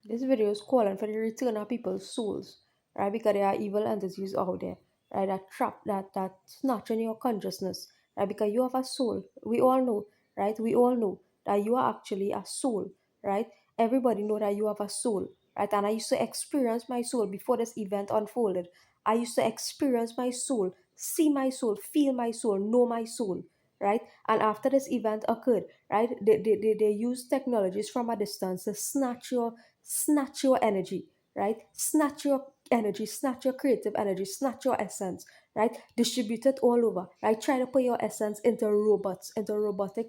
This video is calling for the return of people's souls, right? Because there are evil entities out there, right? That trap, that snatching your consciousness, right? Because you have a soul. We all know, right? We all know that you are actually a soul, right? Everybody know that you have a soul, right? And I used to experience my soul before this event unfolded. I used to experience my soul, see my soul, feel my soul, know my soul, right? And after this event occurred, right, they use technologies from a distance to snatch your energy, right? Snatch your energy, snatch your creative energy, snatch your essence, right? Distribute it all over, right? Try to put your essence into robots, into robotic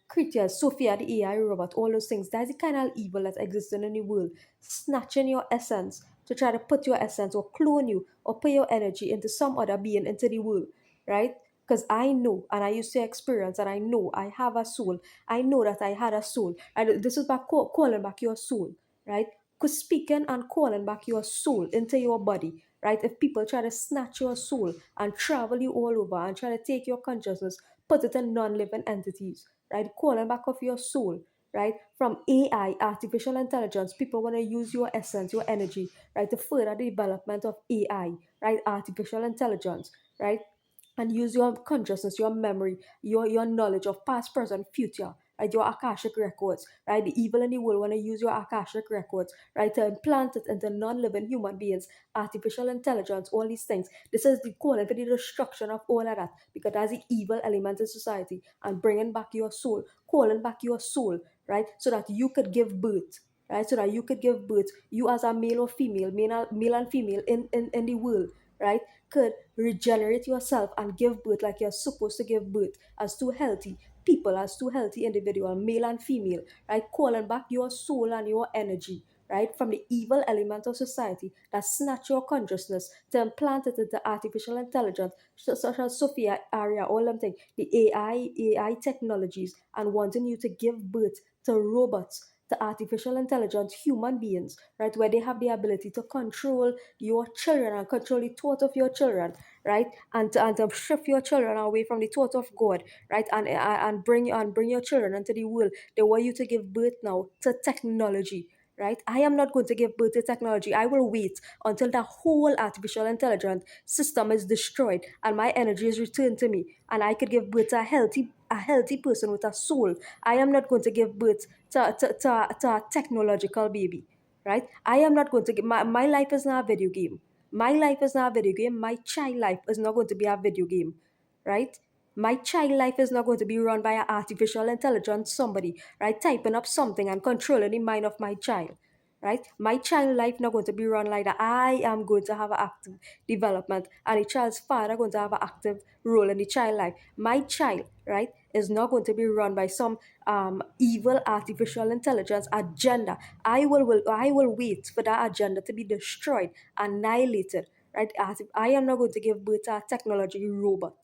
creatures, Sophia the AI robot, all those things. That's the kind of evil that exists in the world. Snatching your essence to try to put your essence or clone you or put your energy into some other being into the world, right? Because I know and I used to experience and I know I have a soul. I know that I had a soul. And this is about calling back your soul, right? Because speaking and calling back your soul into your body, right? If people try to snatch your soul and travel you all over and try to take your consciousness, put it in non-living entities, right? Calling back of your soul, right? From AI, artificial intelligence, people want to use your essence, your energy, right? To further the development of AI, right? Artificial intelligence, right? And use your consciousness, your memory, your knowledge of past, present, future, right? Your Akashic records, right? The evil in the world want to use your Akashic records, right? To implant it into non-living human beings, artificial intelligence, all these things. This is the calling for the destruction of all of that because that's the evil element in society and bringing back your soul, calling back your soul, right? So that you could give birth, right? So that you could give birth, you as a male or female, male and female in the world, right? Could regenerate yourself and give birth like you're supposed to give birth as two healthy people, as two healthy individual, male and female, right? Calling back your soul and your energy, right, from the evil element of society that snatch your consciousness to implant it into artificial intelligence, such as Sophia Aria, all them things, the AI technologies, and wanting you to give birth to robots, to artificial intelligence, human beings, right, where they have the ability to control your children and control the thought of your children, right, and to shift your children away from the thought of God, right, and bring your children into the world. They want you to give birth now to technology, right? I am not going to give birth to technology. I will wait until the whole artificial intelligence system is destroyed and my energy is returned to me and I could give birth to a healthy person with a soul. I am not going to give birth to a technological baby, right? I am not going to give my life is not a video game. My life is not a video game. My child life is not going to be a video game, right? My child life is not going to be run by an artificial intelligence somebody, right? Typing up something and controlling the mind of my child, right? My child life not going to be run like that. I am going to have an active development, and the child's father going to have an active role in the child life. My child, right, is not going to be run by some evil artificial intelligence agenda. I will wait for that agenda to be destroyed, annihilated, right? As if I am not going to give birth to a technology robot,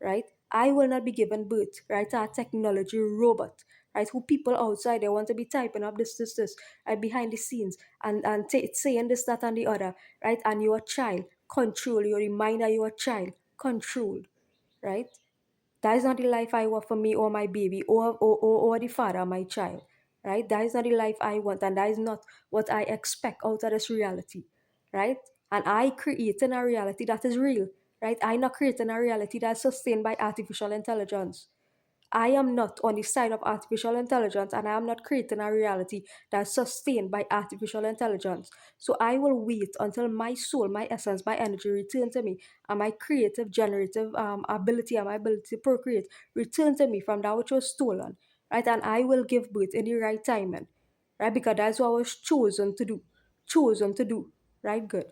right? I will not be given birth, right, to a technology robot, right? Who people outside they want to be typing up this, right, behind the scenes and saying this, that, and the other, right? And your child control, your reminder, your child controlled, right? That is not the life I want for me or my baby or the father of my child, right? That is not the life I want, and that is not what I expect out of this reality, right? And I creating a reality that is real, right? I not creating a reality that is sustained by artificial intelligence. I am not on the side of artificial intelligence and I am not creating a reality that's sustained by artificial intelligence. So I will wait until my soul, my essence, my energy return to me and my creative, generative ability and my ability to procreate return to me from that which was stolen, right? And I will give birth in the right timing, right? Because that's what I was chosen to do, right? Good.